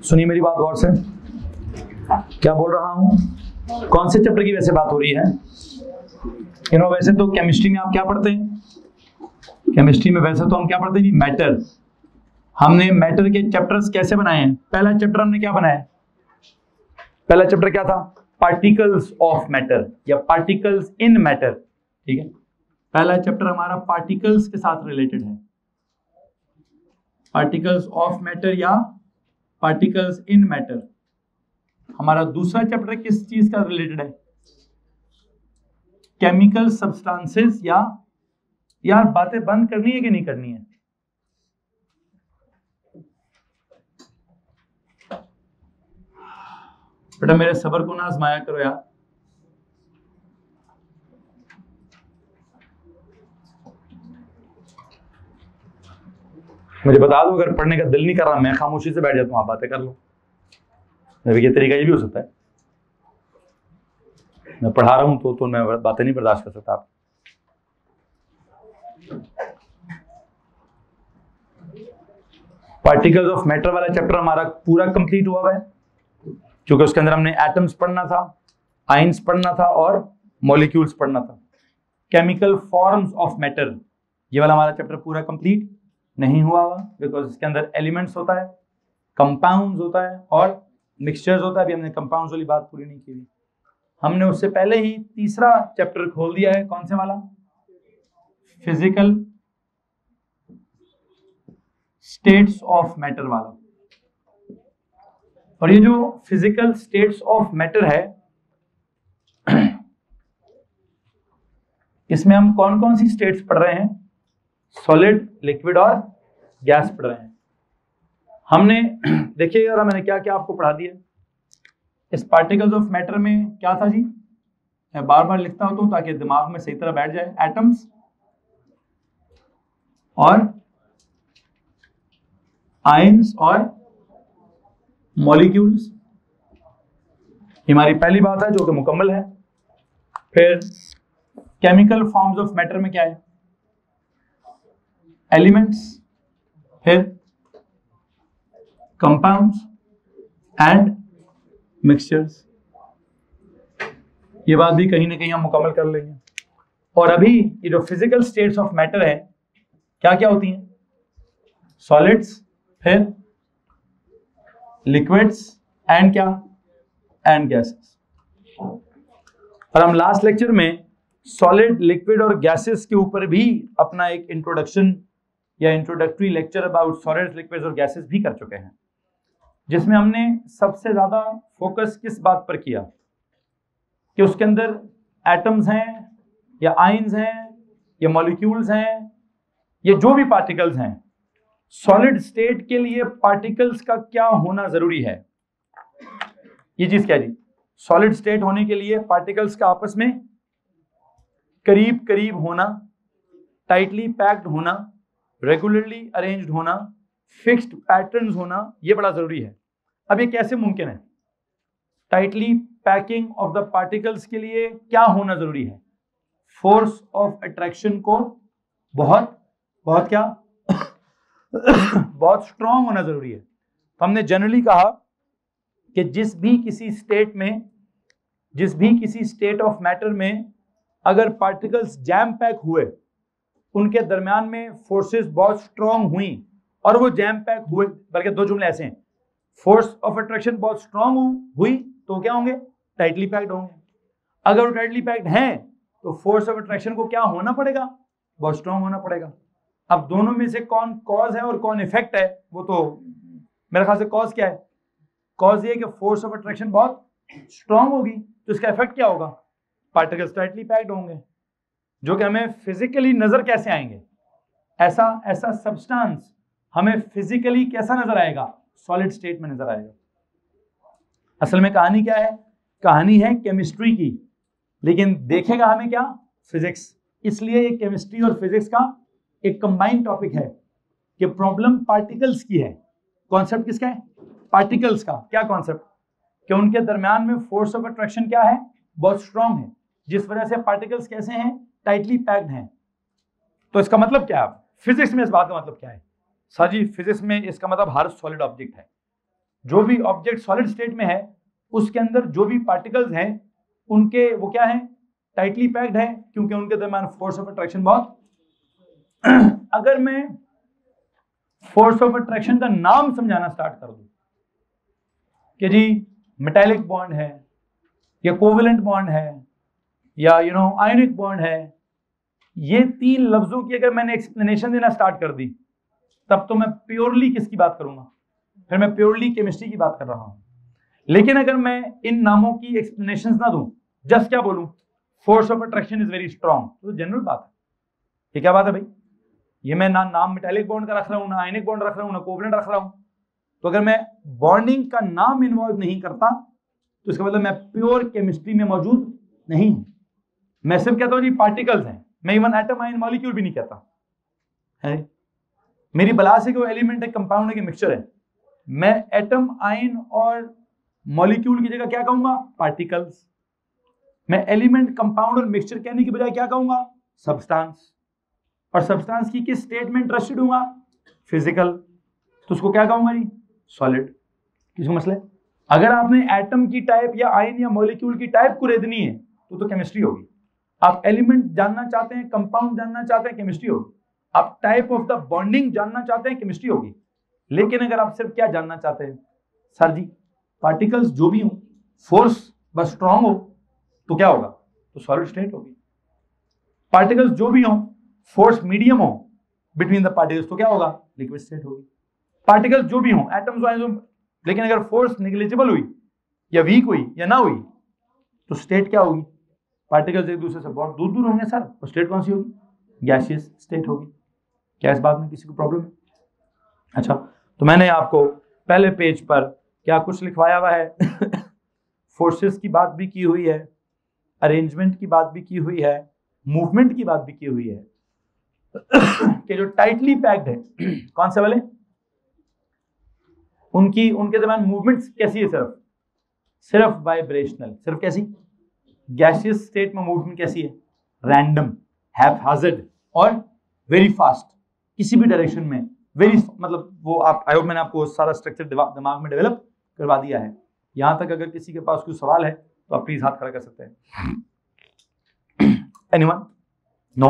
सुनिए मेरी बात गौर से, क्या बोल रहा हूं, कौन से चैप्टर की वैसे बात हो रही है। वैसे तो केमिस्ट्री में आप क्या पढ़ते हैं, केमिस्ट्री में वैसे तो हम क्या पढ़ते हैं जी, मैटर। हमने मैटर के चैप्टर्स कैसे बनाए हैं। पहला चैप्टर हमने क्या बनाया, पहला चैप्टर क्या था, पार्टिकल्स ऑफ मैटर या पार्टिकल्स इन मैटर। ठीक है, पहला चैप्टर हमारा पार्टिकल्स के साथ रिलेटेड है, पार्टिकल्स ऑफ मैटर या पार्टिकल्स इन मैटर। हमारा दूसरा चैप्टर किस चीज का रिलेटेड है, केमिकल सब्सटेंसेस या, यार बातें बंद करनी है कि नहीं करनी है। बेटा मेरे सब्र को ना आजमाया करो यार। मुझे बता दो, अगर पढ़ने का दिल नहीं कर रहा, मैं खामोशी से बैठ जाता हूं, आप बातें कर लो। ये तरीका ये भी हो सकता है, मैं पढ़ा रहा हूं तो मैं बातें नहीं बर्दाश्त कर सकता। आप पार्टिकल्स ऑफ मैटर वाला चैप्टर हमारा पूरा कंप्लीट हुआ है, क्योंकि उसके अंदर हमने एटम्स पढ़ना था, आयंस पढ़ना था और मॉलिक्यूल्स पढ़ना था। केमिकल फॉर्म्स ऑफ मैटर, ये वाला हमारा चैप्टर पूरा कंप्लीट नहीं हुआ बिकॉज इसके अंदर एलिमेंट्स होता है, कंपाउंड्स होता है और मिक्सचर्स होता है। अभी हमने कंपाउंड्स वाली बात पूरी नहीं की, हमने उससे पहले ही तीसरा चैप्टर खोल दिया है। कौन से वाला, फिजिकल स्टेट्स ऑफ मैटर वाला। और ये जो फिजिकल स्टेट्स ऑफ मैटर है, इसमें हम कौन कौन सी स्टेट्स पढ़ रहे हैं, सॉलिड, लिक्विड और गैस पढ़ रहे हैं। हमने देखिएगा जरा मैंने क्या क्या आपको पढ़ा दिया इस पार्टिकल्स ऑफ मैटर में। क्या था जी, मैं बार बार लिखता होता हूं ताकि दिमाग में सही तरह बैठ जाए। एटम्स और आयंस और मॉलिक्यूल्स, हमारी पहली बात है जो कि मुकम्मल है। फिर केमिकल फॉर्म्स ऑफ मैटर में क्या है, एलिमेंट्स, फिर कंपाउंड्स एंड मिक्सचर्स। ये बात भी कहीं ना कहीं हम मुकम्मल कर लेंगे। और अभी ये जो फिजिकल स्टेट्स ऑफ मैटर है, क्या क्या होती हैं, सॉलिड्स, फिर लिक्विड्स एंड क्या, एंड गैसेस। और हम लास्ट लेक्चर में सॉलिड, लिक्विड और गैसेस के ऊपर भी अपना एक इंट्रोडक्शन या introductory lecture about solids, liquids और गैसेस भी कर चुके हैं, जिसमें हमने सबसे ज्यादा फोकस किस बात पर किया कि उसके अंदर एटम्स हैं या आयंस हैं या मॉलिक्यूल्स हैं, ये जो भी पार्टिकल्स हैं, सॉलिड स्टेट के लिए पार्टिकल्स का क्या होना जरूरी है। ये चीज क्या जी, सॉलिड स्टेट होने के लिए पार्टिकल्स का आपस में करीब करीब होना, टाइटली पैक्ड होना, रेगुलरली अरेंज्ड होना, फिक्स्ड पैटर्न्स होना, ये बड़ा जरूरी है। अब ये कैसे मुमकिन है, tightly packing of the particles के लिए क्या होना जरूरी है, फोर्स ऑफ अट्रैक्शन को बहुत बहुत क्या बहुत स्ट्रांग होना जरूरी है। तो हमने जनरली कहा कि जिस भी किसी स्टेट ऑफ मैटर में अगर पार्टिकल्स जैम पैक हुए, उनके दरमियान में फोर्सेस बहुत स्ट्रांग हुई और वो जैम पैक हुए, बल्कि दो जुमले ऐसे हैं, फोर्स ऑफ अट्रैक्शन बहुत स्ट्रांग हुई तो क्या होंगे, टाइटली पैक्ड होंगे। अगर वो टाइटली पैक्ड हैं तो फोर्स ऑफ अट्रैक्शन को क्या होना पड़ेगा, बहुत स्ट्रांग होना पड़ेगा। अब दोनों में से कौन कॉज है और कौन इफेक्ट है, वो तो मेरे ख्याल से कॉज क्या है, कॉज ये कि फोर्स ऑफ अट्रैक्शन बहुत स्ट्रांग होगी तो इसका इफेक्ट क्या होगा, पार्टिकल्स टाइटली पैक्ड होंगे, जो कि हमें फिजिकली नजर कैसे आएंगे, ऐसा सब्सटेंस हमें फिजिकली कैसा नजर आएगा, सॉलिड स्टेट में नजर आएगा। असल में कहानी क्या है, कहानी है केमिस्ट्री की, लेकिन देखेगा हमें क्या, फिजिक्स। इसलिए ये केमिस्ट्री और फिजिक्स का एक कंबाइंड टॉपिक है कि प्रॉब्लम पार्टिकल्स की है। कॉन्सेप्ट किसका है, पार्टिकल्स का। क्या कॉन्सेप्ट, कि उनके दरमियान में फोर्स ऑफ अट्रैक्शन क्या है, बहुत स्ट्रांग है, जिस वजह से पार्टिकल्स कैसे हैं, टाइटली पैक्ड हैं। तो इसका मतलब क्या है, फिजिक्स में इस बात का मतलब क्या है सर जी फिजिक्स में इसका मतलब हर सॉलिड ऑब्जेक्ट है, जो भी ऑब्जेक्ट सॉलिड स्टेट में है उसके अंदर जो भी पार्टिकल्स हैं उनके वो क्या है, टाइटली पैक्ड है, क्योंकि उनके दरमियान फोर्स ऑफ अट्रैक्शन बहुत अगर मैं फोर्स ऑफ अट्रैक्शन का नाम समझाना स्टार्ट कर दूं कि जी मेटालिक बॉन्ड है या कोवेलेंट बॉन्ड है या आयनिक बॉन्ड है, ये 3 लफ्जों की अगर मैंने एक्सप्लेनेशन देना स्टार्ट कर दी तब तो मैं प्योरली किसकी बात करूंगा, फिर मैं प्योरली केमिस्ट्री की बात कर रहा हूं। लेकिन अगर मैं इन नामों की एक्सप्लेनेशन ना दूं, जस्ट क्या बोलूं, force of attraction is very strong, तो जनरल बात है। ये क्या बात है भाई, ये मैं ना नाम मेटालिक बॉन्ड का रख रहा हूं, ना आयनिक बॉन्ड रख रहा हूं, ना कोवेलेंट रख रहा हूं, तो अगर मैं बॉन्डिंग का नाम इन्वॉल्व नहीं करता तो इसका मतलब मैं प्योर केमिस्ट्री में मौजूद नहीं हूं। मैं सिर्फ कहता हूं जी पार्टिकल्स हैं, मैं इवन एटम आयन मॉलिक्यूल भी नहीं कहता है। मेरी बला से कोई एलिमेंट है, कंपाउंड है कि मिक्सचर है, मैं एटम आयन और मॉलिक्यूल की जगह क्या कहूंगा, पार्टिकल्स। मैं एलिमेंट, कंपाउंड और मिक्सचर कहने की बजाय क्या कहूंगा, सब्सटेंस। और सब्सटेंस की किस स्टेट में इंटरेस्टेड हूंगा, फिजिकल, तो उसको क्या कहूंगा जी, सॉलिड। किसको मसला है? अगर आपने एटम की टाइप या आयन या मॉलिक्यूल की टाइप को रेदनी है तो केमिस्ट्री होगी। आप एलिमेंट जानना चाहते हैं, कंपाउंड जानना चाहते हैं, केमिस्ट्री होगी। आप टाइप ऑफ द बॉन्डिंग जानना चाहते हैं, केमिस्ट्री होगी। लेकिन अगर आप सिर्फ क्या जानना चाहते हैं, सर जी पार्टिकल्स जो भी हो, फोर्स बस स्ट्रांग हो तो क्या होगा, तो सॉलिड स्टेट होगी। पार्टिकल्स जो भी हो, फोर्स मीडियम हो बिटवीन द पार्टिकल्स तो क्या होगा, लिक्विड स्टेट होगी। पार्टिकल्स जो भी हो, एटम्स आयंस, लेकिन अगर फोर्स निग्लिजिबल हुई या वीक हुई या ना हुई तो स्टेट क्या होगी, पार्टिकल्स एक दूसरे से बहुत दूर दूर होंगे सर, और स्टेट कौन सी होगी, गैसियस स्टेट होगी। क्या इस बात में किसी को प्रॉब्लम है? अच्छा, तो मैंने आपको पहले पेज पर क्या कुछ लिखवाया हुआ है फोर्सेस की बात भी की हुई है, अरेंजमेंट की बात भी की हुई है, मूवमेंट की बात भी की हुई है कि जो टाइटली पैक्ड है कौन से वाले, उनके दरमियान मूवमेंट कैसी है, सिर्फ वाइब्रेशनल, सिर्फ कैसी, गैसियस स्टेट में मूवमेंट कैसी है, रैंडम, हैपहाजर्ड और वेरी फास्ट, किसी भी डायरेक्शन में वेरी, मतलब वो आप, आई होप मैंने आपको सारा स्ट्रक्चर दिमाग में डेवलप करवा दिया है। यहां तक अगर किसी के पास कोई सवाल है तो आप प्लीज हाथ खड़ा कर सकते हैं। एनीवन? नो?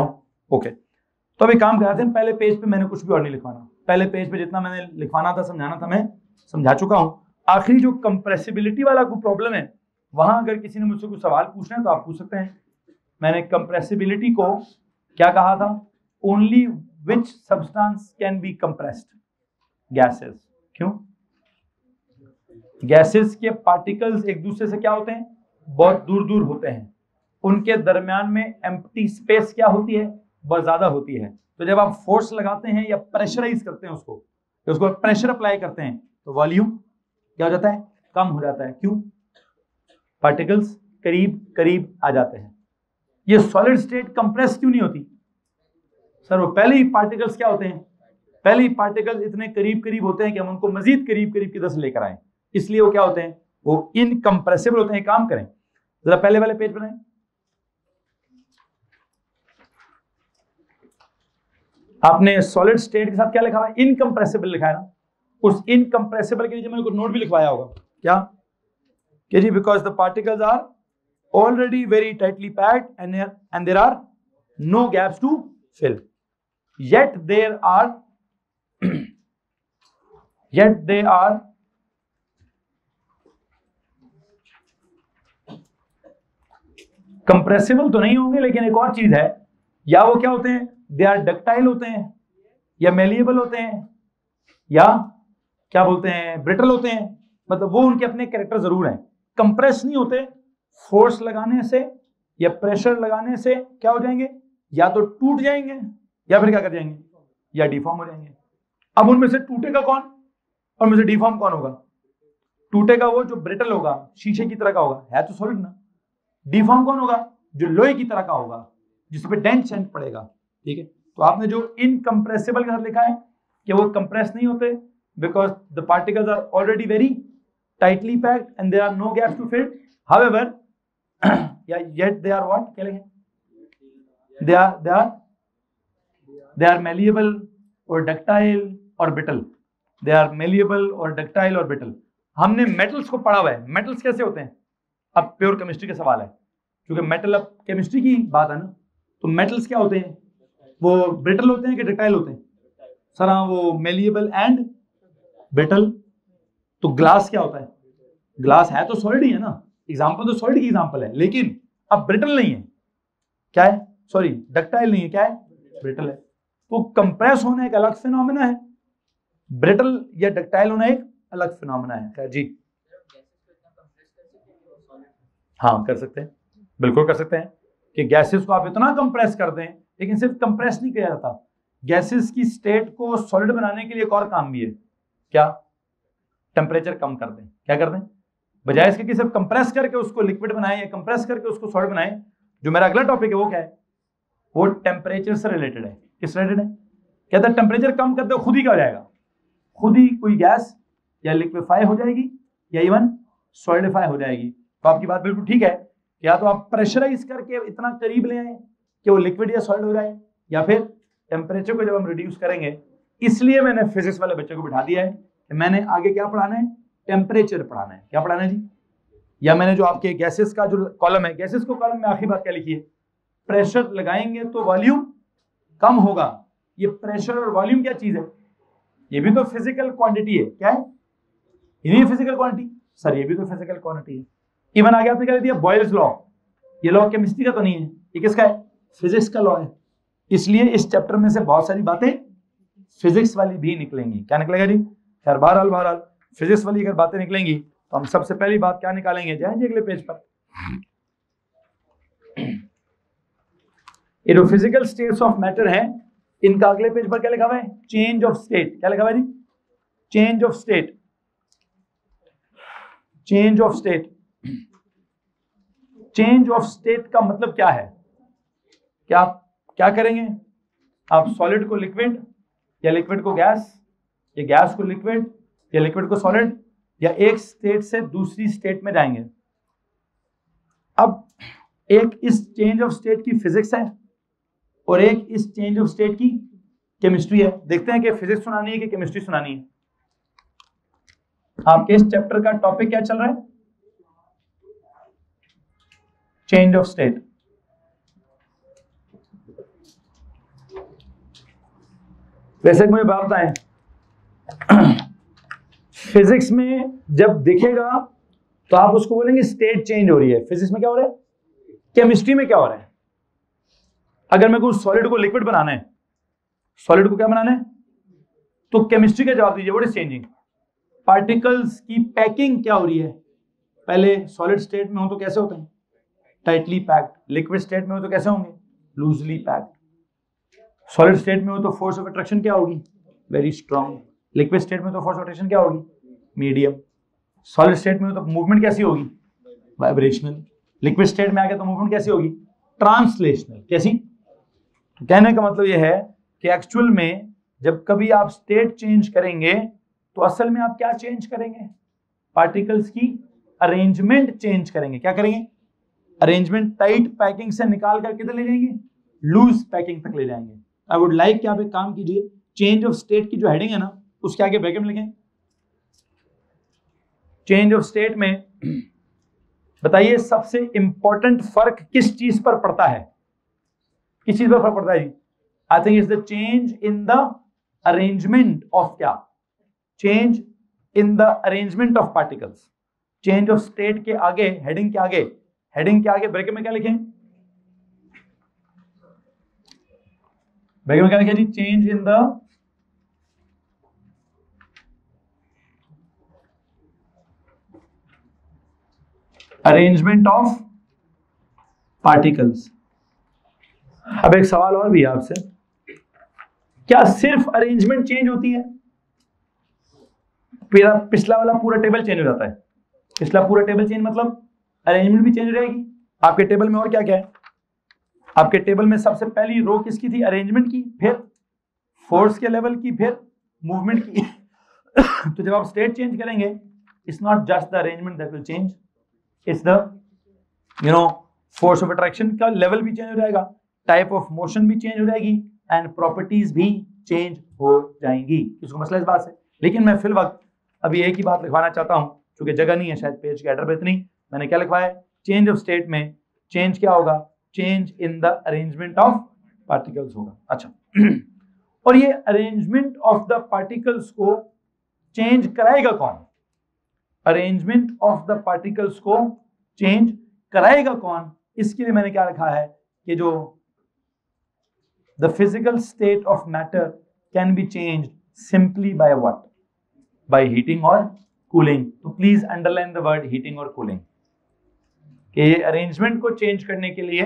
ओके। तो अभी काम कराते हैं, पहले पेज पे मैंने कुछ भी और नहीं लिखवाना, पहले पेज पे जितना मैंने लिखवाना था, समझाना था, मैं समझा चुका हूं। आखिरी जो कंप्रेसिबिलिटी वाला कोई प्रॉब्लम है, वहां अगर किसी ने मुझसे कुछ सवाल पूछना है तो आप पूछ सकते हैं। मैंने कंप्रेसिबिलिटी को क्या कहा था, only which substance can be compressed, gases. क्यों? गैसेस के पार्टिकल्स एक दूसरे से क्या होते हैं, बहुत दूर दूर होते हैं, उनके दरमियान में एम्प्टी स्पेस क्या होती है, बहुत ज्यादा होती है। तो जब आप फोर्स लगाते हैं या प्रेशराइज करते हैं उसको प्रेशर अप्लाई करते हैं तो वॉल्यूम क्या हो जाता है, कम हो जाता है। क्यों? पार्टिकल्स करीब करीब आ जाते हैं। ये सॉलिड स्टेट कंप्रेस क्यों नहीं होती सर? वो पहले ही पार्टिकल्स क्या होते हैं, पहले ही पार्टिकल्स इतने करीब करीब होते हैं कि हम उनको मजीद करीब करीब की तरह से लेकर आए, इसलिए वो क्या होते हैं, वो इनकंप्रेसिबल होते हैं। काम करें जरा, पहले वाले पेज बनाएं। आपने सॉलिड स्टेट के साथ क्या लिखा है, इनकंप्रेसिबल लिखा है ना। उस इनकंप्रेसिबल के नीचे मैंने कुछ नोट भी लिखवाया होगा, क्या कि जी because the particles are already very tightly packed and there are no gaps to fill, yet they are compressible तो नहीं होंगे, लेकिन एक और चीज है, या वो क्या होते हैं, दे आर डक्टाइल होते हैं, या मेलिएबल होते हैं, या क्या बोलते हैं, ब्रिटल होते हैं। मतलब वो उनके अपने कैरेक्टर जरूर हैं, कंप्रेस नहीं होते। फोर्स लगाने से या प्रेशर लगाने से क्या हो जाएंगे, या तो टूट जाएंगे या फिर क्या कर जाएंगे, या डिफॉर्म हो जाएंगे। अब उनमें से टूटेगा कौन और उनमें से डिफॉर्म कौन होगा? टूटेगा वो जो ब्रिटल होगा, शीशे की तरह का होगा, है तो सॉलिड ना। डिफॉर्म कौन होगा? जो लोहे की तरह का होगा, जिसपे डेंट शेंट पड़ेगा। ठीक है, तो आपने जो इनकंप्रेसिबल के साथ लिखा है कि वो कंप्रेस नहीं होते because the particles are already very tightly packed and there are no gaps to fill. However yet they are what, क्या लिखें, they are malleable or ductile और ब्रिटल, दे आर मेलिएबल और डक्टाइल और brittle. हमने metals को पढ़ा हुआ है, मेटल्स कैसे होते हैं, अब प्योर केमिस्ट्री का सवाल है, क्योंकि मेटल अब केमिस्ट्री की बात है ना, तो मेटल्स क्या होते हैं, वो ब्रिटल होते हैं कि डक्टाइल होते हैं सर? हाँ, वो मेलिएबल एंड ब्रिटल। तो ग्लास क्या होता है, ग्लास है तो सॉलिड ही है ना, एग्जांपल तो सॉलिड की एग्जांपल है, लेकिन अब ब्रिटल नहीं है, क्या है, सॉरी डक्टाइल नहीं है, क्या है, ब्रिटल है। तो कंप्रेस होना एक अलग फिनोमेना है, ब्रिटल या डक्टाइल होना एक अलग फिनोमेना है। खैर जी, हाँ कर सकते हैं, बिल्कुल कर सकते हैं कि गैसेस को आप इतना कंप्रेस कर दें, लेकिन सिर्फ कंप्रेस नहीं किया जाता, गैसेस की स्टेट को सॉलिड बनाने के लिए एक और काम भी है, क्या, टेम्परेचर कम कर दें। क्या कर दें, बजाय इसके कि सिर्फ कंप्रेस करके उसको लिक्विड बनाए या कंप्रेस करके उसको सॉलिड बनाए, जो मेरा अगला टॉपिक है वो क्या है, वो टेम्परेचर से रिलेटेड है। किस रिलेटेड है, कहता है टेम्परेचर कम कर दो, खुद ही क्या हो जाएगा, खुद ही कोई गैस या लिक्विफाई हो जाएगी या इवन सॉलिडिफाई हो जाएगी। तो आपकी बात बिल्कुल ठीक है, या तो आप प्रेशराइज करके इतना करीब ले आए कि वो लिक्विड या सॉलिड हो जाए, या फिर टेम्परेचर को जब हम रिड्यूस करेंगे। इसलिए मैंने फिजिक्स वाले बच्चों को बिठा दिया है कि मैंने आगे क्या पढ़ाना है, टेम्परेचर पढ़ाना है। क्या पढ़ाना है जी, या मैंने जो आपके गैसेस का जो कॉलम है, गैसेस को कॉलम में आखिरी बात क्या लिखी है, प्रेशर लगाएंगे तो वॉल्यूम कम होगा। ये प्रेशर और वॉल्यूम क्या चीज है, ये भी तो फिजिकल क्वांटिटी है। क्या है, ये नहीं फिजिकल क्वांटिटी सर, ये भी तो फिजिकल क्वांटिटी है। इवन आगे आपने क्या दिया, बॉयल्स लॉ, ये लॉ केमिस्ट्री का तो नहीं है, ये किसका है, फिजिक्स का लॉ है। इसलिए इस चैप्टर में से बहुत सारी बातें फिजिक्स वाली भी निकलेंगी। क्या निकलेगा जी, खैर बहरहाल फिजिक्स वाली अगर बातें निकलेंगी तो हम सबसे पहली बात क्या निकालेंगे, जाएंगे अगले पेज पर। ये जो फिजिकल स्टेट्स ऑफ मैटर है, इनका अगले पेज पर क्या लिखा हुआ है, चेंज ऑफ स्टेट। क्या लिखा हुआ है जी, change of state, change of state. Change of state का मतलब क्या है, क्या आप क्या करेंगे, आप सॉलिड को लिक्विड या लिक्विड को गैस या गैस को लिक्विड या लिक्विड को सॉलिड, या एक स्टेट से दूसरी स्टेट में जाएंगे। अब एक इस चेंज ऑफ स्टेट की फिजिक्स है और एक इस चेंज ऑफ स्टेट की केमिस्ट्री है। देखते हैं कि फिजिक्स सुनानी है कि केमिस्ट्री सुनानी है। आपके इस चैप्टर का टॉपिक क्या चल रहा है, चेंज ऑफ स्टेट। वैसे मुझे बात बताएं, फिजिक्स में जब दिखेगा तो आप उसको बोलेंगे स्टेट चेंज हो रही है। फिजिक्स में क्या हो रहा है, केमिस्ट्री में क्या हो रहा है, अगर मेरे को सॉलिड को लिक्विड बनाना है, सॉलिड को क्या बनाना है, तो केमिस्ट्री का जवाब दीजिए, व्हाट इज चेंजिंग। पार्टिकल्स की पैकिंग क्या हो रही है, पहले सॉलिड स्टेट में हो तो कैसे होते हैं, टाइटली पैक्ड, लिक्विड स्टेट में हो तो कैसे होंगे, लूजली पैक्ड। सॉलिड स्टेट में हो तो फोर्स ऑफ अट्रैक्शन क्या होगी, वेरी स्ट्रांग। लिक्विड स्टेट में तो फोर्स ऑफ अट्रैक्शन क्या होगी, मीडियम। सॉलिड स्टेट में हो तो मूवमेंट कैसी होगी, वाइब्रेशनल। लिक्विड स्टेट में आ गया तो मूवमेंट कैसी होगी, ट्रांसलेशनल। कैसी, तो कहने का मतलब यह है कि एक्चुअल में जब कभी आप स्टेट चेंज करेंगे तो असल में आप क्या चेंज करेंगे, पार्टिकल्स की अरेंजमेंट चेंज करेंगे। क्या करेंगे, अरेंजमेंट टाइट पैकिंग से निकाल कर किधर ले जाएंगे, लूज पैकिंग तक ले जाएंगे। आई वुड लाइक कि आप एक काम कीजिए, चेंज ऑफ स्टेट की जो हेडिंग है ना, उसके आगे ब्रैकेट में लिखें चेंज ऑफ स्टेट में। बताइए सबसे इंपॉर्टेंट फर्क किस चीज पर पड़ता है, किस चीज पर फर्क पड़ता है जी, I think is the change in the arrangement of, क्या, change in the arrangement of particles. Change of state के आगे, हेडिंग के आगे, हेडिंग के आगे ब्रैकेट में क्या लिखें, ब्रैकेट में क्या लिखें जी, change in the arrangement of particles. अब एक सवाल और भी है आपसे, क्या सिर्फ अरेंजमेंट चेंज होती है, पिछला वाला पूरा टेबल चेंज हो जाता है, पिछला पूरा टेबल चेंज मतलब अरेंजमेंट भी चेंज हो जाएगी। आपके टेबल में और क्या क्या है, आपके टेबल में सबसे पहली रो किसकी थी, अरेंजमेंट की, फिर फोर्स के लेवल की, फिर मूवमेंट की। तो जब आप स्टेट चेंज करेंगे, it's not just the arrangement that will change, it's the force of attraction का लेवल भी चेंज हो जाएगा, टाइप ऑफ मोशन भी चेंज हो जाएगी, एंड प्रॉपर्टीज भी चेंज हो जाएंगी। इसको मसला इस बात से, लेकिन मैं फिल वक्त अभी एक ही बात लिखवाना चाहता हूं, क्योंकि जगह नहीं है शायद पेज के हेडर पे इतनी। मैंने क्या लिखवाया है, चेंज ऑफ स्टेट में चेंज क्या होगा, change in the arrangement of particles होगा। अच्छा और ये अरेंजमेंट ऑफ द पार्टिकल्स को चेंज कराएगा कौन, अरेंजमेंट ऑफ द पार्टिकल्स को चेंज कराएगा कौन, इसके लिए मैंने क्या लिखा है कि जो the physical state of matter can be change simply by what, by heating और कूलिंग। तो please underline the word heating और कूलिंग, कि ये अरेंजमेंट को चेंज करने के लिए,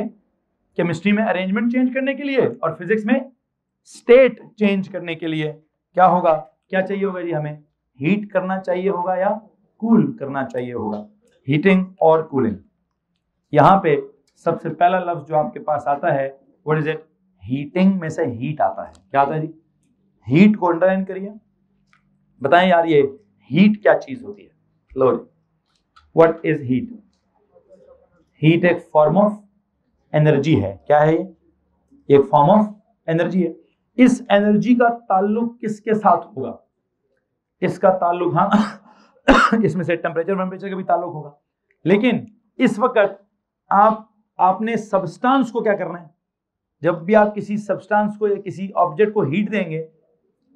केमिस्ट्री में अरेंजमेंट चेंज करने के लिए और फिजिक्स में स्टेट चेंज करने के लिए क्या होगा, क्या चाहिए होगा जी, हमें हीट करना चाहिए होगा या कूल करना चाहिए होगा, हीटिंग और कूलिंग। यहां पे सबसे पहला लफ्ज जो आपके पास आता है व्हाट इज इट, हीटिंग में से हीट आता है। क्या आता है जी, हीट को अंडरलाइन करिए, बताएं यार ये हीट क्या चीज होती है। लो जी, व्हाट इज हीट, हीट एक फॉर्म ऑफ एनर्जी है। क्या है ये, एक फॉर्म ऑफ एनर्जी है। इस एनर्जी का ताल्लुक किसके साथ होगा, इसका ताल्लुक, हाँ इसमें से टेम्परेचर का भी ताल्लुक होगा, लेकिन इस वक्त आपने सब्सटेंस को क्या करना है, जब भी आप किसी सब्सटेंस को या किसी ऑब्जेक्ट को हीट देंगे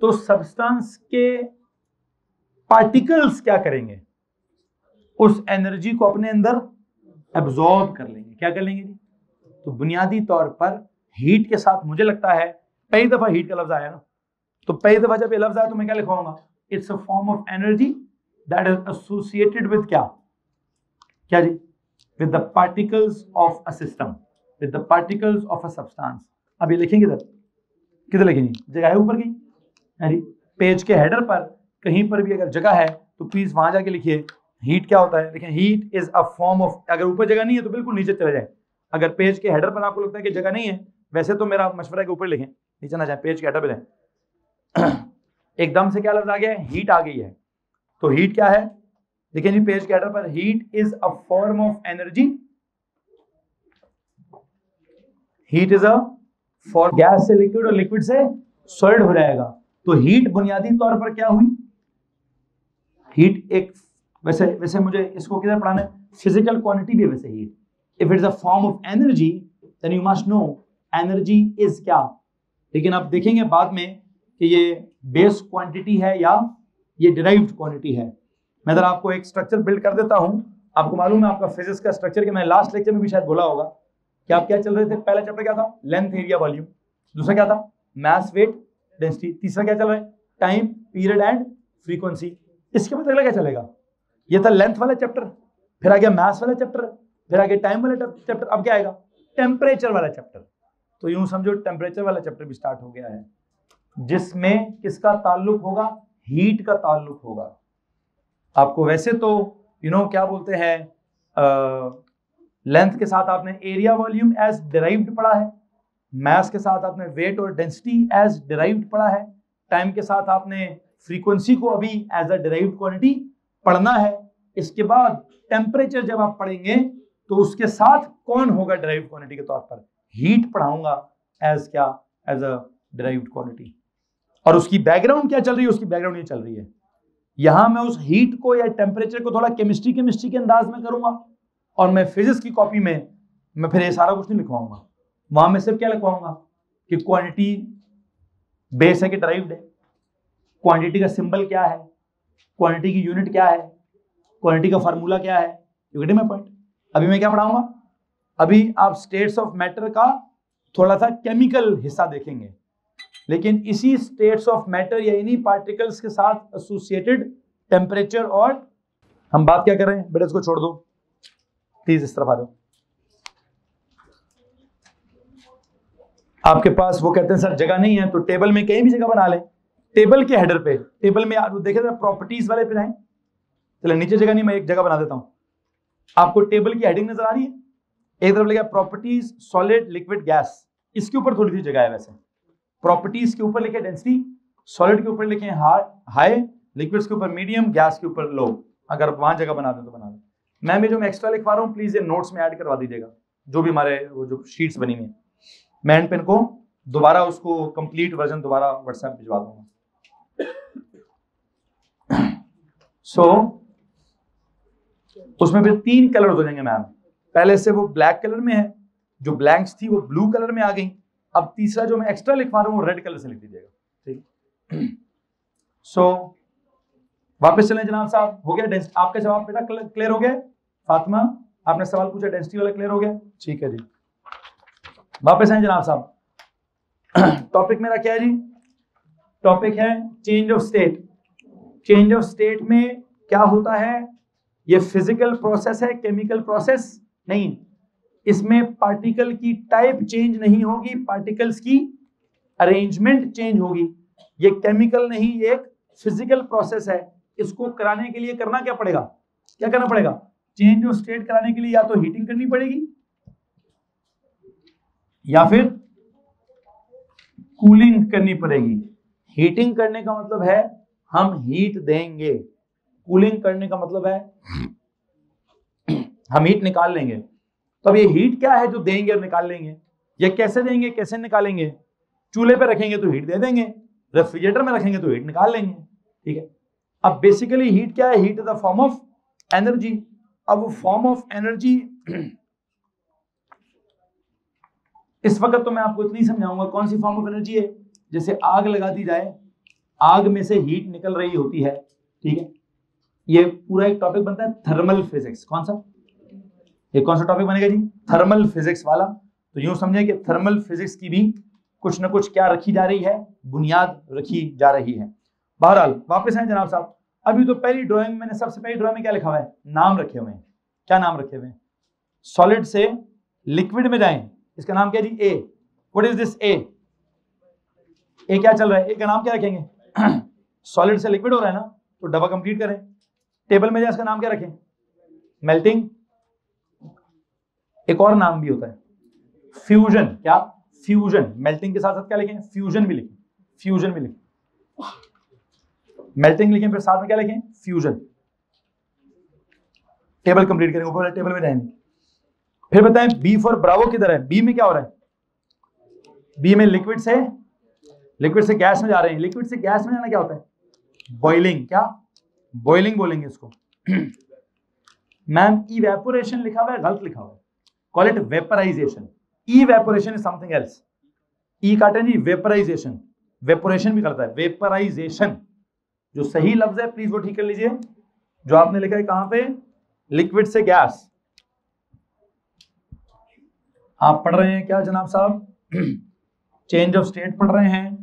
तो सब्सटेंस के पार्टिकल्स क्या करेंगे, उस एनर्जी को अपने अंदर एब्जॉर्ब कर लेंगे। क्या कर लेंगे जी, तो बुनियादी तौर पर हीट के साथ मुझे लगता है पहली दफा हीट का लफ्ज आया ना, तो पहली दफा जब ये लफ्ज आया तो मैं क्या लिखवाऊंगा, it's a form of energy that is associated with क्या, क्या जी, with the particles of a system, with the particles of a substance. अब ये लिखेंगे किधर लिखेंगे, जगह है ऊपर की, यानी पेज के हेडर पर कहीं पर भी अगर जगह है तो प्लीज वहां जाके लिखिए हीट क्या होता है। देखिए heat is a form of, अगर ऊपर जगह नहीं है तो बिल्कुल नीचे चले जाए, अगर पेज के हेडर पर आपको लगता है कि जगह नहीं है, वैसे तो मेरा मशवरा है कि ऊपर लिखें, नीचे ना जाए, पेज के हेडर पे जाए। एकदम से क्या लफ्ज आ गया है, हीट आ गई है, तो हीट क्या है, देखिए जी पेज के हेडर पर, heat is a form of energy, heat is a for gas से लिक्विड और लिक्विड से सॉलिड हो जाएगा। तो हीट बुनियादी तौर पर क्या हुई, हीट एक वैसे मुझे इसको किधर पढ़ाना है, फिजिकल क्वांटिटी भी वैसे heat, if it is a form of energy then you must know energy is क्या। लेकिन आप देखेंगे बाद में कि ये बेस क्वांटिटी है या ये डिराइव्ड क्वांटिटी है। मैं अगर आपको एक स्ट्रक्चर बिल्ड कर देता हूं, आपको मालूम है आपका फिजिक्स का स्ट्रक्चर, कि मैंने लास्ट लेक्चर में भी शायद बोला होगा कि आप क्या चल रहे थे, पहला चैप्टर क्या था, लेंथ एरिया वॉल्यूम, दूसरा क्या था, मास वेट डेंसिटी, तीसरा क्या चल रहा है, टाइम पीरियड एंड फ्रीक्वेंसी। इसके बाद अगला क्या चलेगा, ये था लेंथ वाला चैप्टर, फिर आ गया मास वाला चैप्टर, फिर आ गया टाइम वाला चैप्टर, अब क्या आएगा, टेम्परेचर वाला चैप्टर। तो यूं समझो टेम्परेचर वाला चैप्टर भी स्टार्ट हो गया है, जिसमें किसका ताल्लुक होगा, हीट का ताल्लुक होगा। आपको वैसे तो क्या बोलते हैं, लेंथ के साथ आपने एरिया वॉल्यूम एज डिराइव्ड पढ़ा है, मास के साथ आपने वेट और डेंसिटी एज डिराइव्ड पढ़ा है, टाइम के साथ आपने फ्रीक्वेंसी को अभी एज अ डिराइव्ड क्वांटिटी पढ़ना है। इसके बाद टेम्परेचर जब आप पढ़ेंगे तो उसके साथ कौन होगा डिराइव्ड क्वांटिटी के तौर पर, हीट पढ़ाऊंगा एज क्या, एज अ डिराइव्ड क्वांटिटी। और उसकी बैकग्राउंड क्या चल रही है, उसकी बैकग्राउंड ये चल रही है, यहां मैं उस हीट को या टेम्परेचर को थोड़ा केमिस्ट्री के अंदाज में करूंगा, और मैं फिजिक्स की कॉपी में मैं फिर ये सारा कुछ नहीं लिखवाऊंगा, वहां में सिर्फ क्या लिखवाऊंगा कि क्वांटिटी बेस है कि डिराइव्ड है, क्वांटिटी का सिंबल क्या है, क्वांटिटी की यूनिट क्या है, क्वांटिटी का फार्मूला क्या है, यू गेट माय पॉइंट। अभी मैं क्या पढ़ाऊंगा, अभी आप स्टेट्स ऑफ मैटर का थोड़ा सा केमिकल हिस्सा देखेंगे, लेकिन इसी स्टेट्स ऑफ मैटर या इन्हीं पार्टिकल्स के साथ एसोसिएटेड टेम्परेचर, और हम बात क्या कर रहे हैं बेटा, इसको छोड़ दो प्लीज, इस तरफ आ जाओ। आपके पास वो कहते हैं सर जगह नहीं है, तो टेबल में कहीं भी जगह बना ले, टेबल के हेडर पे, टेबल में आप देखे प्रॉपर्टीज वाले पे जाएं, चलो नीचे जगह नहीं, मैं एक जगह बना देता हूं, आपको टेबल की हेडिंग नजर आ रही है, एक तरफ लिखा प्रॉपर्टीज सॉलिड लिक्विड गैस, इसके ऊपर थोड़ी सी जगह है, वैसे प्रॉपर्टीज के ऊपर लिखे डेंसिटी, सॉलिड के ऊपर लिखे हाई, लिक्विड्स के ऊपर मीडियम, गैस के ऊपर लो। अगर वहां जगह बना दे तो बना दे। मैं जो एक्स्ट्रा लिखवा रहा हूँ प्लीज ये नोट्स में ऐड करवा दीजिएगा, जो भी हमारे वो जो शीट्स बनी हुई है, मैं एंड पेन को दोबारा उसको कंप्लीट वर्जन दोबारा व्हाट्सएप भिजवा दूंगा। सो उसमें फिर 3 कलर हो जाएंगे मैम। पहले से वो ब्लैक कलर में है, जो ब्लैंक्स थी वो ब्लू कलर में आ गई। अब तीसरा जो मैं एक्स्ट्रा लिखवा रहा हूं वो रेड कलर से लिख दीजिएगा, ठीक। सो वापस चलें जनाब साहब, हो गया आपका जवाब बेटा क्लियर हो गया? फातिमा आपने सवाल पूछा डेंसिटी वाला क्लियर हो गया? ठीक है जी, वापस आए जनाब साहब। टॉपिक मेरा क्या है जी? टॉपिक है change of state. Change of state में क्या होता है? ये फिजिकल प्रोसेस है, केमिकल प्रोसेस नहीं। इसमें पार्टिकल की टाइप चेंज नहीं होगी, पार्टिकल्स की अरेंजमेंट चेंज होगी। ये केमिकल नहीं, ये एक फिजिकल प्रोसेस है। इसको कराने के लिए करना क्या पड़ेगा? क्या करना पड़ेगा? चेंज ऑफ स्टेट कराने के लिए या तो हीटिंग करनी पड़ेगी या फिर कूलिंग करनी पड़ेगी। हीटिंग करने का मतलब है हम हीट देंगे, कूलिंग करने का मतलब है हम हीट निकाल लेंगे। तो अब ये हीट क्या है जो देंगे और निकाल लेंगे? ये कैसे देंगे, कैसे निकालेंगे? चूल्हे पे रखेंगे तो हीट दे देंगे, रेफ्रिजरेटर में रखेंगे तो हीट निकाल लेंगे, ठीक है। अब बेसिकली हीट क्या है? Heat is the form of energy. अब वो फॉर्म ऑफ एनर्जी इस वक्त तो मैं आपको इतनी समझाऊंगा कौन सी फॉर्म ऑफ एनर्जी है। जैसे आग लगा दी जाए, आग में से हीट निकल रही होती है, ठीक है। ये पूरा एक टॉपिक बनता है थर्मल फिजिक्स। कौन सा? ये कौन सा टॉपिक बनेगा जी? थर्मल फिजिक्स वाला। तो यूं समझे कि थर्मल फिजिक्स की भी कुछ ना कुछ क्या रखी जा रही है, बुनियाद रखी जा रही है। बहरहाल वापस आए जनाब साहब। अभी तो पहली ड्राइंग, मैंने सबसे पहली ड्राइंग में क्या लिखा हुआ है? नाम रखे हुए हैं। क्या नाम रखे हुए हैं? सॉलिड से लिक्विड में जाएं, इसका नाम क्या जी? ए। व्हाट इज दिस ए? ए क्या चल रहा है? ए का नाम क्या रखेंगे? सॉलिड से लिक्विड हो रहा है ना, तो डबा कंप्लीट करें। टेबल में जाए, इसका नाम क्या रखें? मेल्टिंग। एक और नाम भी होता है फ्यूजन। क्या? फ्यूजन। मेल्टिंग के साथ साथ क्या लिखें? फ्यूजन भी लिखें। फ्यूजन भी लिखें, मेल्टिंग लिखें, फिर साथ में क्या लिखें? फ्यूजन। टेबल कंप्लीट करें, ऊपर वाले टेबल में जाएंगे। फिर बताएं बी फॉर ब्रावो किधर है? बी में क्या हो रहा है? बी में लिक्विड से गैस में जा रहे हैं। लिक्विड से गैस में जाना क्या होता है? बॉइलिंग। क्या? बॉइलिंग बोलेंगे इसको। मैम इवेपोरेशन लिखा हुआ है, गलत लिखा हुआ है। Call it vaporization. Evaporation is something else. E काटें जी, वेपराइजेशन। वेपोरेशन भी करता है, वेपराइजेशन जो सही लफ्ज है प्लीज वो ठीक कर लीजिए। जो आपने लिखा है कहां पे? लिक्विड से गैस। आप पढ़ रहे हैं क्या जनाब साहब? चेंज ऑफ स्टेट पढ़ रहे हैं।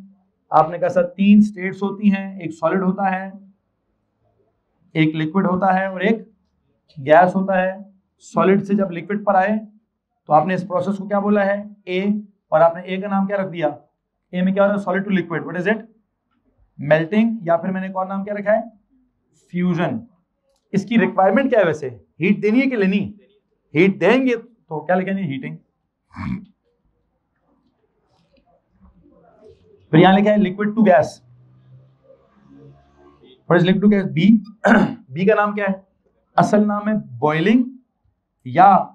आपने कहा सर 3 स्टेट्स होती हैं, एक सॉलिड होता है, एक लिक्विड होता है और एक गैस होता है। सॉलिड से जब लिक्विड पर आए तो आपने इस प्रोसेस को क्या बोला है? ए। और आपने ए का नाम क्या रख दिया? ए में क्या हो रहा है? Solid to liquid. What is it? Melting. या फिर मैंने एक और नाम क्या रखा है? फ्यूजन। इसकी रिक्वायरमेंट क्या है वैसे? हीट देनी है कि लेनी? हीट देंगे तो क्या लिखेंगे? हीटिंग। फिर यहां लिखा है liquid to gas. What is liquid to gas? B. B का नाम क्या है? असल नाम है बॉइलिंग या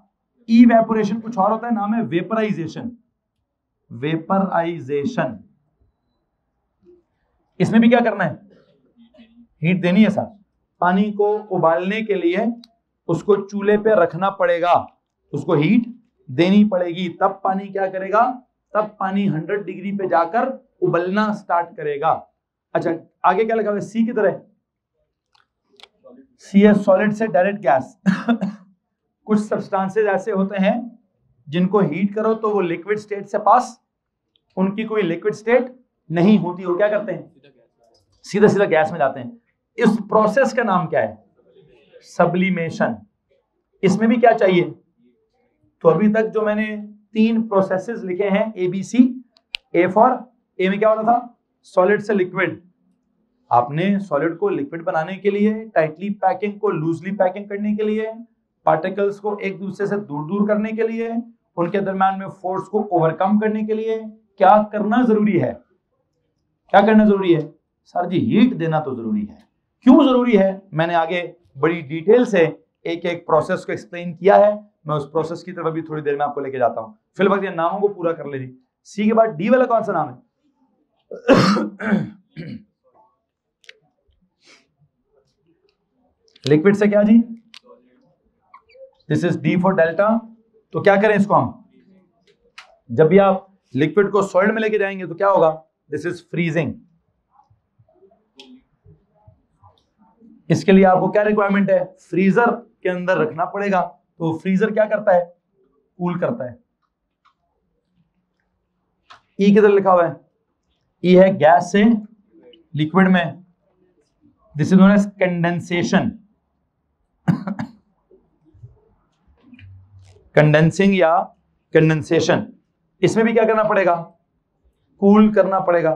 इवेपोरेशन कुछ और होता है, नाम है वेपराइजेशन। वेपराइजेशन। इसमें भी क्या करना है? हीट देनी है सर। पानी को उबालने के लिए उसको चूल्हे पे रखना पड़ेगा, उसको हीट देनी पड़ेगी, तब पानी क्या करेगा? तब पानी 100 डिग्री पे जाकर उबलना स्टार्ट करेगा। अच्छा आगे क्या लगा हुआ है? सी की तरह। सी है सॉलिड से डायरेक्ट गैस। कुछ सब्सटेंसेस ऐसे होते हैं जिनको हीट करो तो वो लिक्विड स्टेट से पास, उनकी कोई लिक्विड स्टेट नहीं होती, वो क्या करते हैं? सीधा सीधा गैस में जाते हैं। इस प्रोसेस का नाम क्या है? सब्लिमेशन। इसमें भी क्या चाहिए? तो अभी तक जो मैंने 3 प्रोसेसेस लिखे हैं ABC। ए फॉर ए में क्या हो रहा था? सॉलिड से लिक्विड। आपने सॉलिड को लिक्विड बनाने के लिए, टाइटली पैकिंग को लूजली पैकिंग करने के लिए, पार्टिकल्स को एक दूसरे से दूर दूर करने के लिए, उनके दरम्यान में फोर्स को ओवरकम करने के लिए क्या करना जरूरी है? क्या करना जरूरी है? सर जी हीट देना तो जरूरी है। क्यों जरूरी है? मैंने आगे बड़ी डिटेल से एक एक प्रोसेस को एक्सप्लेन किया है। मैं उस प्रोसेस की तरफ भी थोड़ी देर में आपको लेके जाता हूँ। फिलहाल ये नामों को पूरा कर लीजिए। सी के बाद डी वाला कौन सा नाम है? लिक्विड से क्या जी? This is D for delta. तो क्या करें इसको हम, जब भी आप लिक्विड को सॉलिड में लेके जाएंगे तो क्या होगा? This is freezing. इसके लिए आपको क्या रिक्वायरमेंट है? फ्रीजर के अंदर रखना पड़ेगा। तो फ्रीजर क्या करता है? कूल करता है। ई किधर लिखा हुआ है? ई है गैस से लिक्विड में। This is known as condensation. Condensing या कंडेंसेशन। इसमें भी क्या करना पड़ेगा? कूल करना पड़ेगा।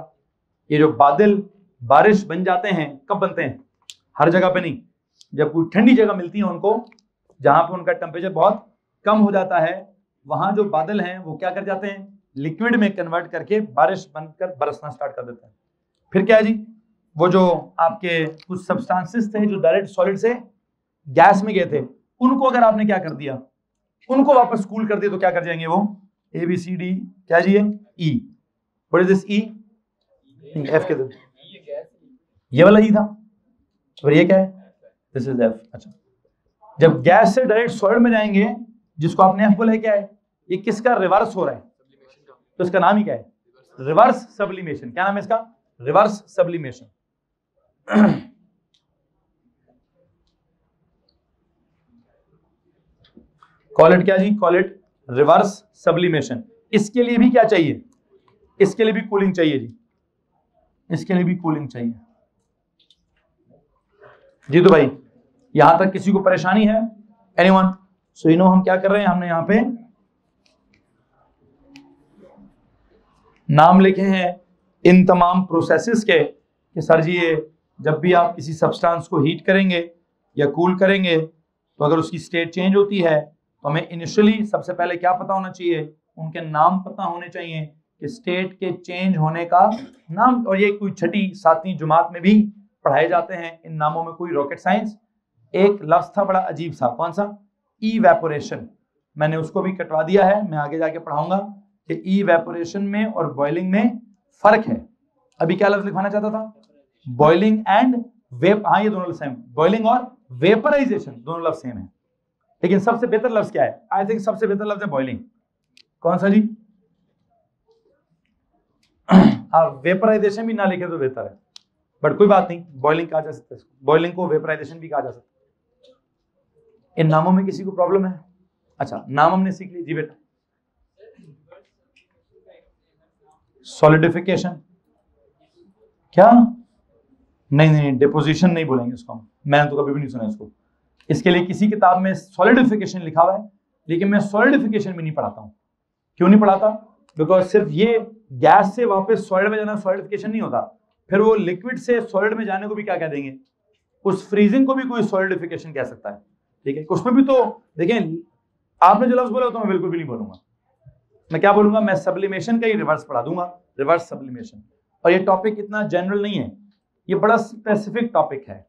ये जो बादल बारिश बन जाते हैं, कब बनते हैं? हर जगह पे नहीं, जब कोई ठंडी जगह मिलती है उनको, जहां पे उनका टेम्परेचर बहुत कम हो जाता है, वहां जो बादल हैं वो क्या कर जाते हैं? लिक्विड में कन्वर्ट करके बारिश बनकर बरसना स्टार्ट कर देते हैं। फिर क्या है जी? वो जो आपके कुछ सब्सटेंसेस थे जो डायरेक्ट सॉलिड से गैस में गए थे, उनको अगर आपने क्या कर दिया? उनको वापस कूल कर दिया तो क्या कर जाएंगे वो? ए बी सी डी, क्या जी है? E. What is this? E. F के दे, ये वाला ई था। और ये क्या है? This is F. अच्छा, जब गैस से डायरेक्ट सॉलिड में जाएंगे, जिसको आपने एफ बोला, क्या है? ये किसका रिवर्स हो रहा है? तो इसका नाम ही क्या है? Reverse sublimation. क्या नाम है इसका? Reverse sublimation. कॉल इट क्या जी? Call it reverse sublimation. इसके लिए भी क्या चाहिए? इसके लिए भी कूलिंग चाहिए जी। इसके लिए भी कूलिंग चाहिए जी। तो भाई यहां तक किसी को परेशानी है? एनीवन? सो यू नो हम क्या कर रहे हैं, हमने यहां पे नाम लिखे हैं इन तमाम प्रोसेसेस के कि सर जी ये जब भी आप किसी सब्सटेंस को हीट करेंगे या कूल करेंगे, तो अगर उसकी स्टेट चेंज होती है तो हमें इनिशियली सबसे पहले क्या पता होना चाहिए? उनके नाम पता होने चाहिए कि स्टेट के चेंज होने का नाम। और ये कोई छठी सातवीं जमात में भी पढ़ाए जाते हैं। इन नामों में कोई रॉकेट साइंस। एक लफ्ज था बड़ा अजीब सा, कौन सा? इवेपोरेशन। मैंने उसको भी कटवा दिया है, मैं आगे जाके पढ़ाऊंगा कि इवेपोरेशन में और बॉइलिंग में फर्क है। अभी क्या लफ्ज लिखवाना चाहता था? Boiling and vap. हाँ, ये दोनों सेम, बॉइलिंग और वेपराइजेशन दोनों लफ्ज सेम है। लेकिन सबसे बेहतर लफ्ज क्या है? आई थिंक सबसे बेहतर लफ्ज है बॉइलिंग। कौन सा जी? आप वेपराइजेशन भी ना लिखे तो बेहतर है, बट कोई बात नहीं, बॉइलिंग कहा जा सकता है। बॉइलिंग को वेपराइजेशन भी कहा जा सकता है। इन नामों में किसी को प्रॉब्लम है? अच्छा, नाम हमने सीख लिया जी बेटा। सॉलिडिफिकेशन क्या? नहीं नहीं, डिपोजिशन नहीं बोलेंगे इसको हम, मैंने तो कभी भी नहीं सुना इसको। इसके लिए किसी किताब में सॉलिडिफिकेशन लिखा हुआ है, लेकिन मैं सॉलिडिफिकेशन भी नहीं पढ़ाता हूं। क्यों नहीं पढ़ाता? बिकॉज सिर्फ ये गैस से वापस सॉलिड में जाना सॉलिडिफिकेशन नहीं होता, फिर वो लिक्विड से सॉलिड में जाने को भी क्या कह देंगे? उस फ्रीजिंग को भी कोई सॉलिडिफिकेशन कह सकता है। ठीक है, उसमें भी तो देखें, आपने जो लफ्ज बोला तो मैं बिल्कुल भी नहीं बोलूंगा। मैं क्या बोलूंगा? मैं सब्लिमेशन का ही रिवर्स पढ़ा दूंगा, रिवर्स सब्लिमेशन। और ये टॉपिक इतना जनरल नहीं है, ये बड़ा स्पेसिफिक टॉपिक है।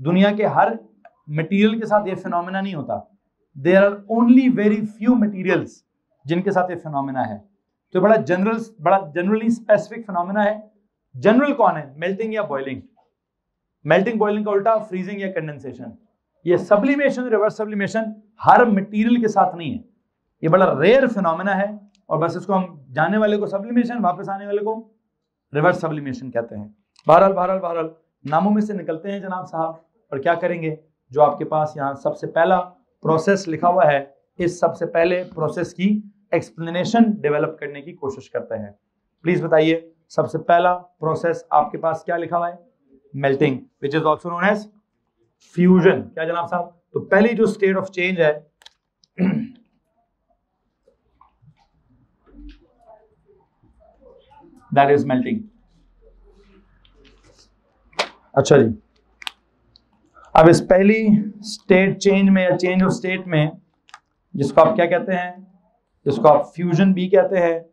दुनिया के हर मटेरियल के साथ ये फिनोमेना नहीं होता। There are only very few materials जिनके साथ ये फिनोमेना है। तो बड़ा जनरली स्पेसिफिक फिनोमेना है। जनरल कौन है? मेल्टिंग या बॉइलिंग। मेल्टिंग बॉइलिंग का उल्टा फ्रीजिंग या कंडेंसेशन। ये सब्लिमेशन रिवर्स सब्लिमेशन हर मटेरियल के साथ नहीं है, ये बड़ा रेयर फिनोमेना है। और बस इसको हम जाने वाले को सब्लिमेशन, वापस आने वाले को रिवर्स सब्लिमेशन कहते हैं। बहरहाल नामों में से निकलते हैं जनाब साहब, और क्या करेंगे? जो आपके पास यहाँ सबसे पहला प्रोसेस लिखा हुआ है, इस सबसे पहले प्रोसेस की एक्सप्लेनेशन डेवलप करने की कोशिश करते हैं। प्लीज बताइए, सबसे पहला प्रोसेस आपके पास क्या लिखा हुआ है? Melting, which is also known as fusion. क्या जनाब साहब? तो पहली जो स्टेट ऑफ चेंज है दैट इज मेल्टिंग। अच्छा जी, अब इस पहली स्टेट चेंज में या चेंज ऑफ स्टेट में, जिसको आप क्या कहते हैं? जिसको आप फ्यूजन भी कहते हैं।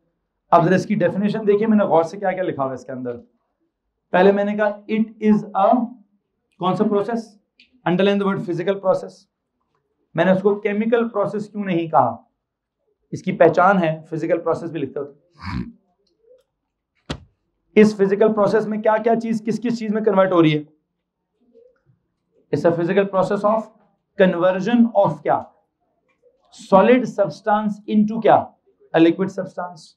अब जरा इसकी डेफिनेशन देखिए, मैंने गौर से क्या क्या लिखा हुआ है इसके अंदर। पहले मैंने कहा इट इज अ कौन सा process? Underline the word physical process. मैंने उसको केमिकल प्रोसेस क्यों नहीं कहा? इसकी पहचान है, फिजिकल प्रोसेस भी लिखते होते। इस फिजिकल प्रोसेस में क्या क्या चीज किस किस चीज में कन्वर्ट हो रही है? It's a physical process of conversion of क्या? सॉलिड सब्सटेंस इनटू क्या? A liquid substance.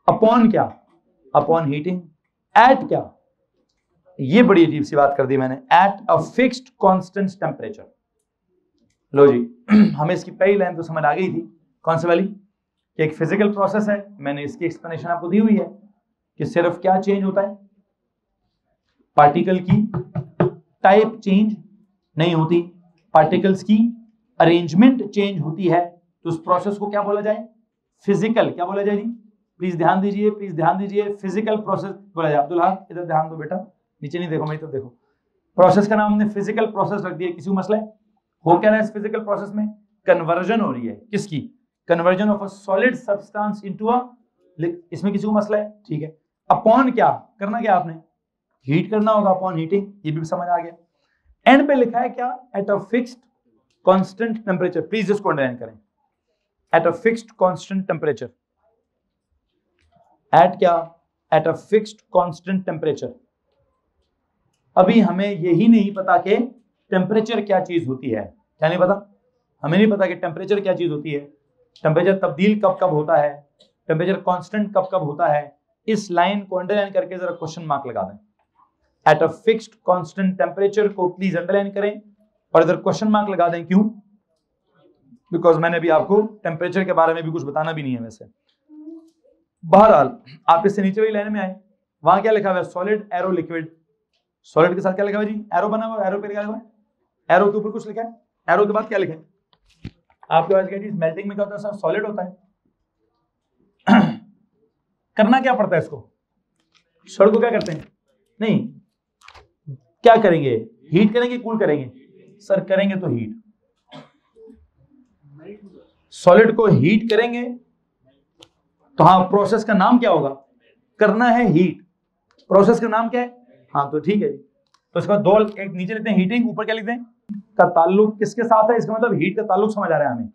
अपॉन क्या? Upon heating. एट क्या? ये बड़ी अजीब सी बात कर दी मैंने, at a fixed constant temperature. लो जी हमें इसकी पहली लाइन तो समझ आ गई थी, कौन सी वाली? कि एक फिजिकल प्रोसेस है, मैंने इसकी एक्सप्लेनेशन आपको दी हुई है कि सिर्फ क्या चेंज होता है? पार्टिकल की टाइप चेंज नहीं होती, पार्टिकल्स की अरेंजमेंट चेंज होती है। तो उस प्रोसेस को क्या बोला जाए? फिजिकल। क्या बोला जाए जी? प्लीज ध्यान दीजिए, प्लीज ध्यान दीजिए। फिजिकल प्रोसेस बोला जाए। अब्दुल हाद इधर ध्यान दो बेटा, नीचे नहीं देखो, मेरी तरफ देखो। प्रोसेस का नाम हमने फिजिकल प्रोसेस रख दिया। किसी को मसला है? हो क्या रहा है इस फिजिकल प्रोसेस में? कन्वर्जन हो रही है। किसकी? Conversion of a solid substance into a, इसमें किसी को मसला है? ठीक है। अपॉन क्या करना? क्या आपने हीट करना होगा, अपॉन हीटिंग। ये भी समझ आ गया। एंड पे लिखा है क्या? At a fixed constant temperature. Please इसको अंडरलाइन करें। At a fixed constant temperature. At क्या? At a fixed constant temperature. अभी हमें यही नहीं पता कि टेम्परेचर क्या चीज होती है। क्या नहीं पता? हमें नहीं पता कि टेम्परेचर क्या चीज होती है। टेम्परेचर तब्दील कब कब होता है, टेम्परेचर कांस्टेंट कब कब होता है। इस लाइन को अंडरलाइन करके जरा क्वेश्चन मार्क लगा दें। Eight a fixed constant temperature को प्लीज अंडरलाइन करें और इधर क्वेश्चन मार्क लगा दें। क्यों? बिकॉज मैंने अभी आपको टेम्परेचर के बारे में भी कुछ बताना भी नहीं है वैसे। बहरहाल आप इससे नीचे वाली लाइन में आए, वहां क्या लिखा हुआ है? Solid arrow liquid. सॉलिड के साथ क्या लिखा हुआ है जी? एरो बना हुआ है। एरो पे क्या लिखा है? एरो के ऊपर कुछ लिखा है। एरो के बाद क्या लिखा है? आपके पास क्या चीज मेल्टिंग में क्या होता है? सॉलिड होता है। करना क्या पड़ता है इसको? सॉलिड को क्या करते हैं? नहीं, क्या करेंगे? हीट करेंगे, कूल करेंगे? सर करेंगे तो हीट। सॉलिड को हीट करेंगे तो हाँ, प्रोसेस का नाम क्या होगा? करना है हीट। प्रोसेस का नाम क्या है? हाँ तो ठीक है जी। तो इसका दो एक नीचे लिखते हैं हीटिंग, ऊपर क्या लिखते हैं? का ताल्लुक किसके साथ है? इसका मतलब हीट का ताल्लुक समझ आ रहा है हमें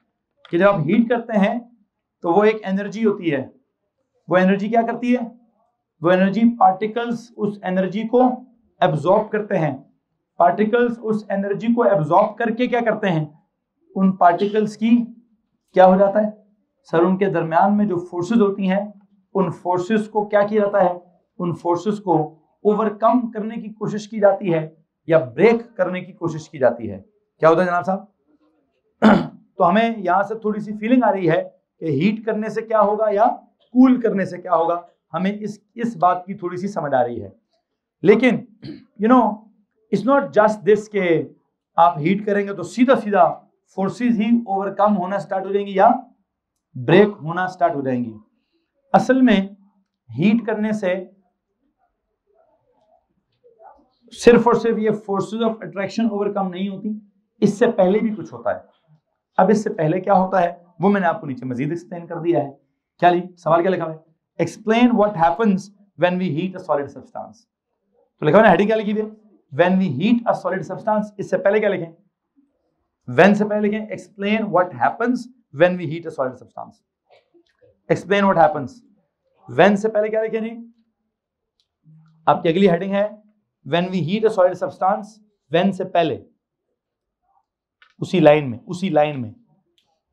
कि जब आप हीट करते हैं तो वो एक एनर्जी होती है। वो एनर्जी क्या करती है? वो एनर्जी पार्टिकल्स उस एनर्जी को एब्जॉर्ब करते हैं। पार्टिकल्स उस एनर्जी को एब्जॉर्ब करके क्या करते हैं? उन पार्टिकल्स की क्या हो जाता है सर? उनके दरमियान में जो फोर्सेस होती हैं, उन फोर्सेस को क्या किया जाता है? उन फोर्सेस को ओवरकम करने की कोशिश की जाती है या ब्रेक करने की कोशिश की जाती है। क्या होता है जनाब साहब? तो हमें यहां से थोड़ी सी फीलिंग आ रही है कि हीट करने से क्या होगा या कूल करने से क्या होगा। हमें इस बात की थोड़ी सी समझ आ रही है। लेकिन you know it's not just this के आप हीट करेंगे तो सीधा सीधा फोर्सेस ही ओवरकम होना स्टार्ट हो जाएंगी या ब्रेक होना स्टार्ट हो जाएंगी। असल में हीट करने से सिर्फ और सिर्फ ये फोर्सेस ऑफ अट्रैक्शन ओवरकम नहीं होती, इससे पहले भी कुछ होता है। अब इससे पहले क्या होता है वो मैंने आपको नीचे मजीद एक्सप्लेन कर दिया है। क्या ली सवाल क्या लिखा है? Explain what happens when we heat a solid substance. तो लिखा है ना, हेडिंग क्या लिखी है? When we heat a solid substance. इससे पहले क्या लिखें? व्हेन से पहले लिखें explain what happens when we heat a solid substance. Explain what happens. When से पहले क्या लिखें जी? आपकी अगली हेडिंग है when we heat a solid substance. When से पहले उसी लाइन में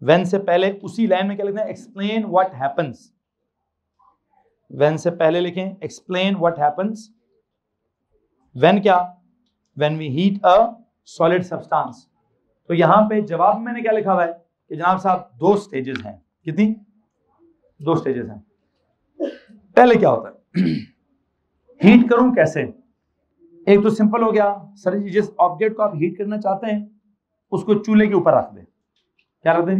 व्हेन से पहले उसी लाइन में क्या लिखना है? Explain what happens. व्हेन से पहले लिखें एक्सप्लेन व्हाट हैपेंस। व्हेन क्या? When we heat a solid substance. तो यहां पे जवाब में मैंने क्या लिखा हुआ है कि जनाब साहब दो स्टेजेस हैं। कितनी? दो स्टेजेस हैं। पहले क्या होता है? हीट करूं कैसे? एक तो सिंपल हो गया सर जी, जिस ऑब्जेक्ट को आप हीट करना चाहते हैं उसको चूल्हे के ऊपर रख दे। क्या रख दे?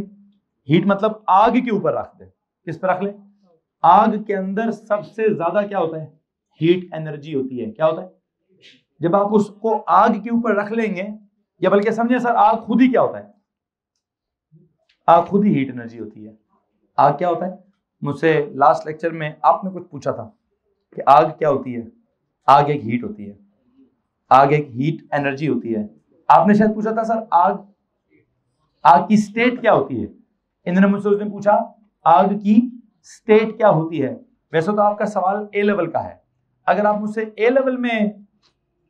हीट मतलब आग के ऊपर रख दे। किस पर रख ले? आग के अंदर सबसे ज्यादा क्या होता है? हीट एनर्जी होती है। क्या होता है? जब आप उसको आग के ऊपर रख लेंगे, या बल्कि समझे सर आग खुद ही क्या होता है? आग खुद ही हीट एनर्जी होती है। आग क्या होता है? मुझसे लास्ट लेक्चर में आपने कुछ पूछा था कि आग क्या होती है। आग एक हीट होती है। आग एक हीट एनर्जी होती है। आपने शायद पूछा था सर आग की स्टेट क्या होती है। इन्होंने मुझसे उस दिन पूछा आग की स्टेट क्या होती है। वैसे तो आपका सवाल ए लेवल का है, अगर आप मुझसे ए लेवल में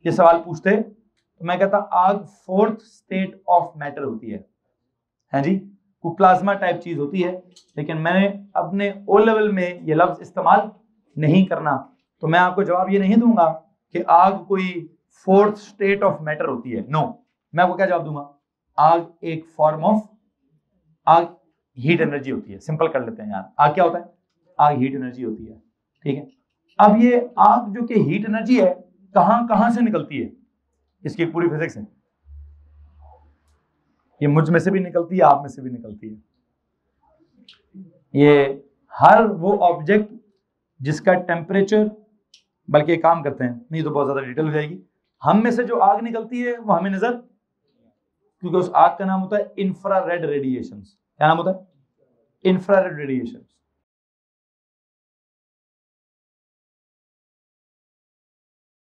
ये सवाल पूछते तो मैं कहता आग फोर्थ स्टेट ऑफ मैटर होती है जी, वो प्लाज्मा टाइप चीज होती है, लेकिन मैंने अपने ओ लेवल में ये लफ्ज इस्तेमाल नहीं करना, तो मैं आपको जवाब ये नहीं दूंगा कि आग कोई फोर्थ स्टेट ऑफ मैटर होती है। नो, मैं आपको क्या जवाब दूंगा, आग एक फॉर्म ऑफ, आग हीट एनर्जी होती है। सिंपल कर लेते हैं यार, आग क्या होता है, आग हीट एनर्जी होती है, ठीक है। अब ये आग जो कि हीट एनर्जी है कहां कहां से निकलती है, इसकी पूरी फिजिक्स है, ये मुझ में से भी निकलती है, आप में से भी निकलती है। ये हर वो ऑब्जेक्ट जिसका टेम्परेचर, बल्कि एक काम करते हैं, नहीं तो बहुत ज्यादा डिटेल हो जाएगी, हम में से जो आग निकलती है वो हमें नजर, क्योंकि उस आग का नाम होता है इंफ्रारेड रेडिएशंस। क्या नाम होता है, इंफ्रारेड रेडिएशंस।